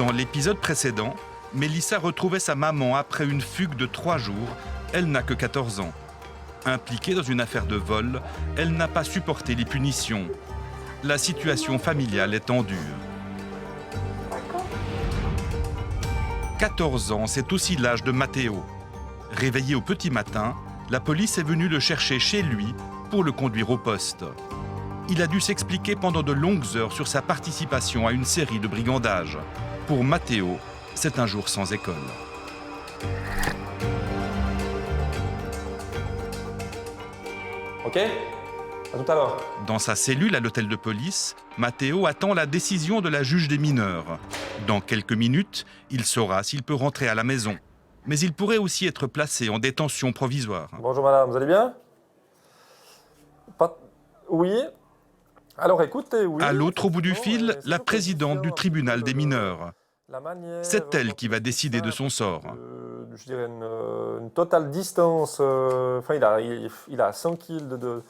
Dans l'épisode précédent, Mélissa retrouvait sa maman après une fugue de 3 jours. Elle n'a que 14 ans. Impliquée dans une affaire de vol, elle n'a pas supporté les punitions. La situation familiale est tendue. 14 ans, c'est aussi l'âge de Matteo. Réveillé au petit matin, la police est venue le chercher chez lui pour le conduire au poste. Il a dû s'expliquer pendant de longues heures sur sa participation à une série de brigandages. Pour Matteo, c'est un jour sans école. Ok, à tout à l'heure. Dans sa cellule à l'hôtel de police, Matteo attend la décision de la juge des mineurs. Dans quelques minutes, il saura s'il peut rentrer à la maison. Mais il pourrait aussi être placé en détention provisoire. Bonjour madame, vous allez bien? Oui. Alors écoutez, oui. À l'autre bout du fil, la présidente du tribunal des mineurs. C'est elle qui va décider de son sort. Je dirais une totale distance. Il a 100 kilos de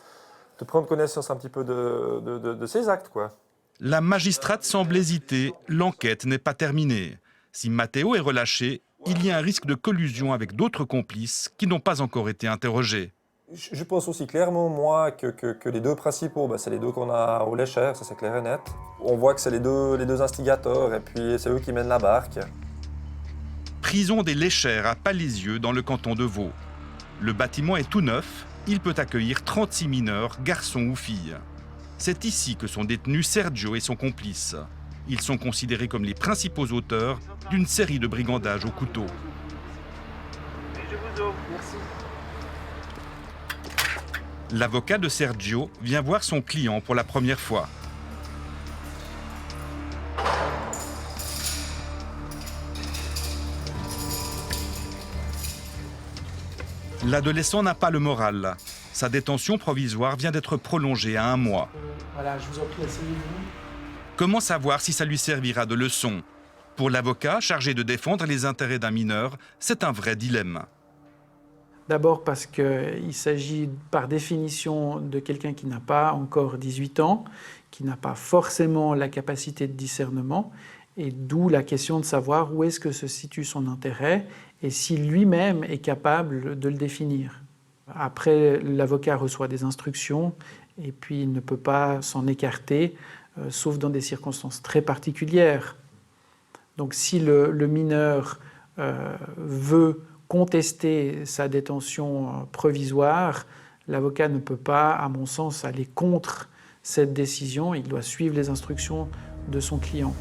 prendre connaissance un petit peu de ses actes, quoi. La magistrate semble hésiter. L'enquête n'est pas terminée. Si Matteo est relâché, il y a un risque de collusion avec d'autres complices qui n'ont pas encore été interrogés. Je pense aussi clairement, moi, que les deux principaux, c'est les deux qu'on a au Lécher, ça c'est clair et net. On voit que c'est les deux instigateurs et puis c'est eux qui mènent la barque. Prison des Léchères à Palaisieux dans le canton de Vaud. Le bâtiment est tout neuf, il peut accueillir 36 mineurs, garçons ou filles. C'est ici que sont détenus Sergio et son complice. Ils sont considérés comme les principaux auteurs d'une série de brigandages au couteau. Je vous offre, merci. L'avocat de Sergio vient voir son client pour la première fois. L'adolescent n'a pas le moral. Sa détention provisoire vient d'être prolongée à 1 mois. Voilà, je vous en prie, asseyez-vous. Comment savoir si ça lui servira de leçon? Pour l'avocat chargé de défendre les intérêts d'un mineur, c'est un vrai dilemme. D'abord parce qu'il s'agit par définition de quelqu'un qui n'a pas encore 18 ans, qui n'a pas forcément la capacité de discernement, et d'où la question de savoir où est-ce que se situe son intérêt et si lui-même est capable de le définir. Après, l'avocat reçoit des instructions et puis il ne peut pas s'en écarter, sauf dans des circonstances très particulières. Donc si le mineur veut contester sa détention provisoire, l'avocat ne peut pas, à mon sens, aller contre cette décision. Il doit suivre les instructions de son client.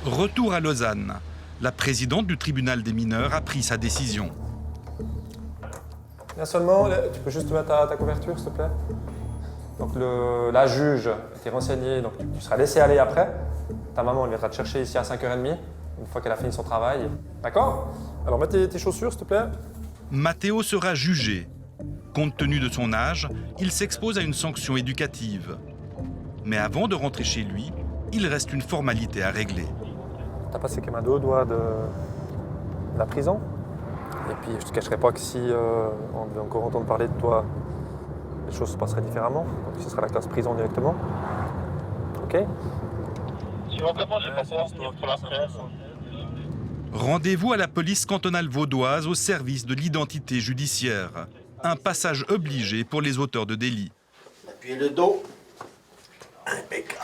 Retour à Lausanne. La présidente du tribunal des mineurs a pris sa décision. Bien seulement, tu peux juste mettre ta couverture, s'il te plaît? Donc la juge était renseignée, donc tu seras laissé aller après. Ta maman elle viendra te chercher ici à 5h30, une fois qu'elle a fini son travail. D'accord? Alors mets tes chaussures, s'il te plaît. Matteo sera jugé. Compte tenu de son âge, il s'expose à une sanction éducative. Mais avant de rentrer chez lui, il reste une formalité à régler. T'as passé quand même à 2 doigts de la prison. Et puis je te cacherai pas que si on devait encore entendre parler de toi, les choses se passeraient différemment. Donc ce serait la classe prison directement. Ok? Rendez-vous à la police cantonale vaudoise au service de l'identité judiciaire. Un passage obligé pour les auteurs de délits. Appuyez le dos. Impeccable.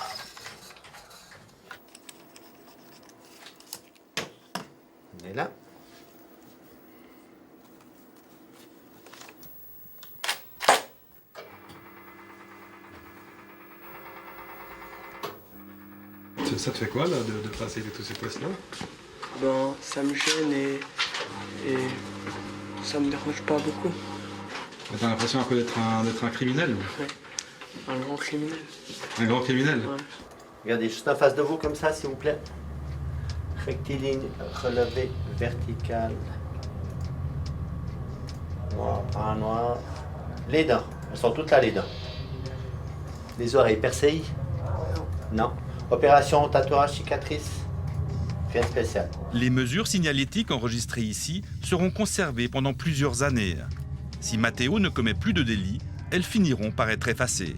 On est là. Ça te fait quoi là de passer tous ces postes-là? Ben, ça me gêne et ça me dérange pas beaucoup. T'as l'impression un peu d'être un criminel? Ouais. Un grand criminel. Un grand criminel? Ouais. Regardez juste en face de vous comme ça, s'il vous plaît. Rectiligne, relevé, vertical. Noir, pas noir. Les dents, elles sont toutes là les dents. Les oreilles percées? Non. Opération, tatouage, cicatrice, rien de spécial. Les mesures signalétiques enregistrées ici seront conservées pendant plusieurs années. Si Matteo ne commet plus de délits, elles finiront par être effacées.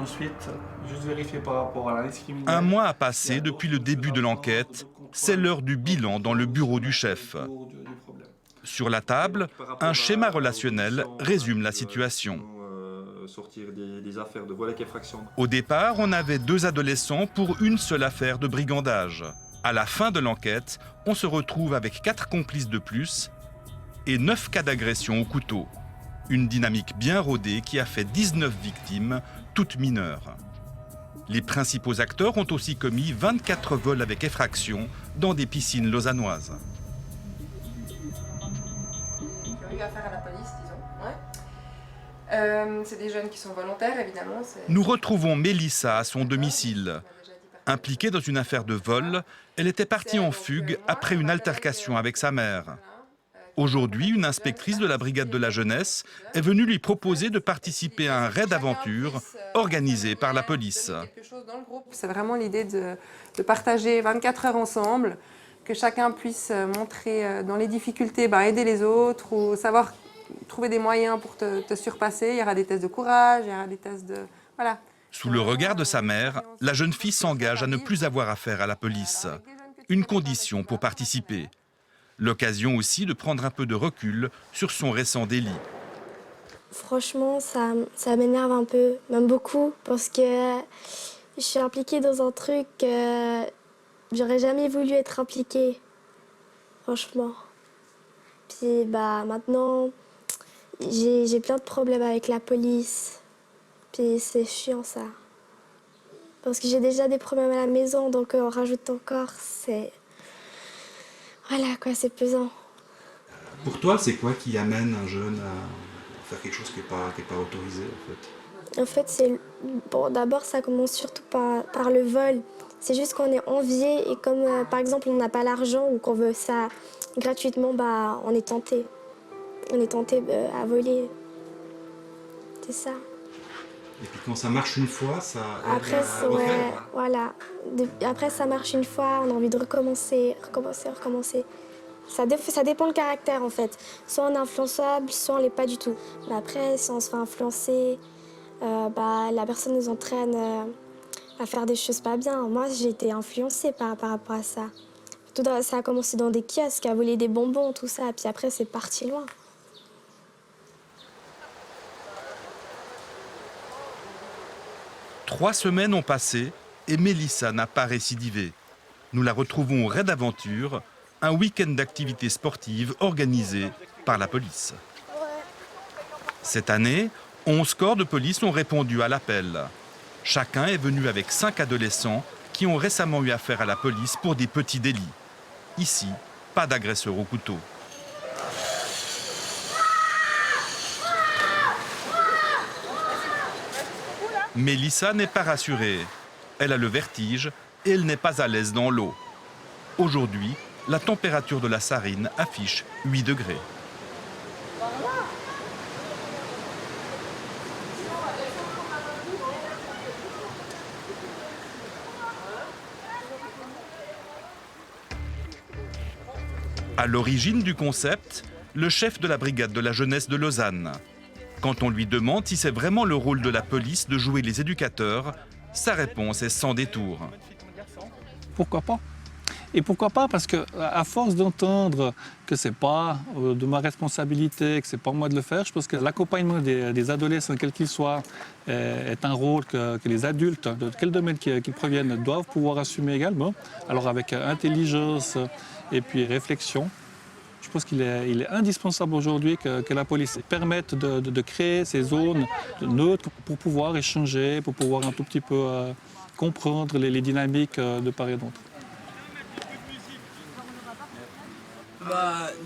puis ensuite, juste vérifier par rapport à la liste criminelle. Un mois a passé depuis le début de l'enquête. C'est l'heure du bilan dans le bureau du chef. Sur la table, un schéma relationnel résume la situation. Au départ, on avait 2 adolescents pour une seule affaire de brigandage. À la fin de l'enquête, on se retrouve avec 4 complices de plus et 9 cas d'agression au couteau. Une dynamique bien rodée qui a fait 19 victimes, toutes mineures. Les principaux acteurs ont aussi commis 24 vols avec effraction dans des piscines lausannoises. Eu affaire à la police, disons. Ouais. C'est des jeunes qui sont volontaires, évidemment. Nous retrouvons Mélissa à son domicile. Impliquée dans une affaire de vol, elle était partie en fugue après une altercation avec sa mère. Aujourd'hui, une inspectrice de la brigade de la jeunesse est venue lui proposer de participer à un raid aventure organisé par la police. C'est vraiment l'idée de partager 24 heures ensemble, que chacun puisse montrer dans les difficultés, aider les autres ou savoir trouver des moyens pour te surpasser. Il y aura des tests de courage, il y aura des tests de... Voilà. Sous le regard de sa mère, la jeune fille s'engage à ne plus avoir affaire à la police. Une condition pour participer. L'occasion aussi de prendre un peu de recul sur son récent délit. Franchement, ça m'énerve un peu, même beaucoup, parce que je suis impliquée dans un truc que j'aurais jamais voulu être impliquée, franchement. Puis maintenant, j'ai plein de problèmes avec la police, puis c'est chiant ça. Parce que j'ai déjà des problèmes à la maison, donc en rajoute encore, c'est... Voilà quoi, c'est pesant. Pour toi, c'est quoi qui amène un jeune à faire quelque chose qui est pas autorisé en fait? En fait, d'abord ça commence surtout par le vol. C'est juste qu'on est envié et comme par exemple on n'a pas l'argent ou qu'on veut ça gratuitement, on est tenté. On est tenté à voler. C'est ça. Et puis quand ça marche une fois, ça aide Après, à refaire. voilà. Après, ça marche une fois, on a envie de recommencer. Ça dépend le caractère, en fait. Soit on est influençable, soit on l'est pas du tout. Mais après, si on se fait influencer, la personne nous entraîne à faire des choses pas bien. Moi, j'ai été influencée par rapport à ça. Ça a commencé dans des kiosques, à voler des bonbons, tout ça. Puis après, c'est parti loin. Trois semaines ont passé et Mélissa n'a pas récidivé. Nous la retrouvons au raid d'aventure, un week-end d'activités sportives organisé par la police. Cette année, 11 corps de police ont répondu à l'appel. Chacun est venu avec 5 adolescents qui ont récemment eu affaire à la police pour des petits délits. Ici, pas d'agresseur au couteau. Mélissa n'est pas rassurée. Elle a le vertige et elle n'est pas à l'aise dans l'eau. Aujourd'hui, la température de la Sarine affiche 8 degrés. À l'origine du concept, le chef de la brigade de la jeunesse de Lausanne. Quand on lui demande si c'est vraiment le rôle de la police de jouer les éducateurs, sa réponse est sans détour. Pourquoi pas? Et pourquoi pas? Parce qu'à force d'entendre que ce n'est pas de ma responsabilité, que ce n'est pas moi de le faire, je pense que l'accompagnement des adolescents, quels qu'ils soient, est un rôle que les adultes, de quel domaine qu'ils proviennent, doivent pouvoir assumer également. Alors avec intelligence et puis réflexion. Je pense qu'il est indispensable aujourd'hui que la police permette de créer ces zones neutres pour pouvoir échanger, pour pouvoir un tout petit peu comprendre les dynamiques de part et d'autre.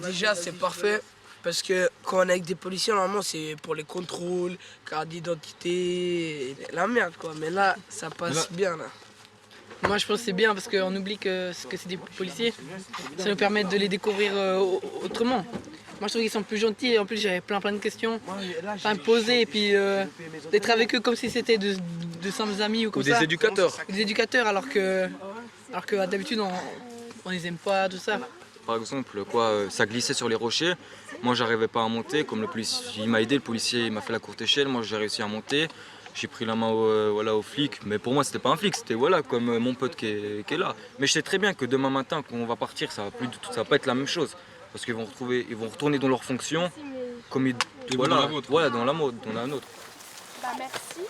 Déjà, c'est parfait parce que quand on est avec des policiers, normalement, c'est pour les contrôles, carte d'identité, la merde quoi. Mais là, ça passe bien là. Moi, je pense que c'est bien parce qu'on oublie que c'est des policiers. Ça nous permet de les découvrir autrement. Moi, je trouve qu'ils sont plus gentils et en plus, j'avais plein de questions à me poser et puis d'être avec eux comme si c'était de simples amis ou comme ça. Ou des éducateurs. Des éducateurs alors que d'habitude, on les aime pas, tout ça. Par exemple, ça glissait sur les rochers. Moi, j'arrivais pas à monter. Comme le policier, il m'a aidé, le policier il m'a fait la courte échelle. Moi, j'ai réussi à monter. j'ai pris la main au flic. Mais pour moi, c'était pas un flic, c'était voilà, comme mon pote qui est là. Mais je sais très bien que demain matin, quand on va partir, ça va pas être la même chose. Parce qu'ils vont retourner dans leur fonction, comme ils, voilà, dans la nôtre. Bah merci.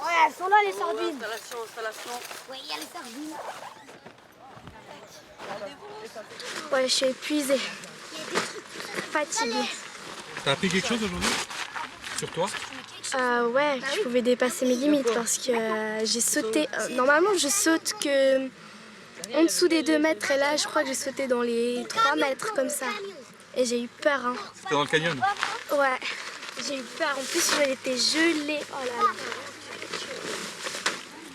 Ouais, elles sont là les sardines. Installation. Oui, il y a les sardines. Ouais, je suis épuisée. Fatiguée. T'as appris quelque chose aujourd'hui? Sur toi? Ouais, je pouvais dépasser mes limites parce que j'ai sauté. Normalement, je saute que en dessous des 2 mètres et là, je crois que j'ai sauté dans les 3 mètres comme ça. Et j'ai eu peur. Hein. C'était dans le canyon? Ouais, j'ai eu peur. En plus, j'étais gelée. Oh là là.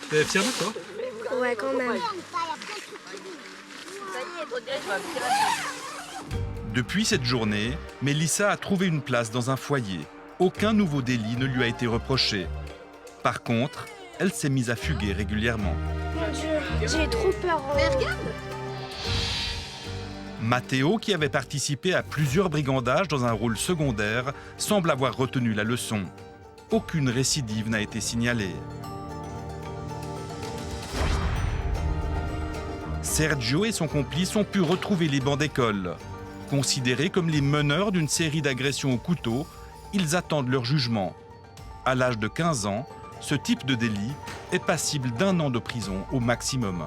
T'es fière de toi? Ouais, quand même. Depuis cette journée, Mélissa a trouvé une place dans un foyer. Aucun nouveau délit ne lui a été reproché. Par contre, elle s'est mise à fuguer régulièrement. Mon Dieu, j'ai trop peur. Mais regarde! Matteo, qui avait participé à plusieurs brigandages dans un rôle secondaire, semble avoir retenu la leçon. Aucune récidive n'a été signalée. Sergio et son complice ont pu retrouver les bancs d'école. Considérés comme les meneurs d'une série d'agressions au couteau, ils attendent leur jugement. À l'âge de 15 ans, ce type de délit est passible d'1 an de prison au maximum.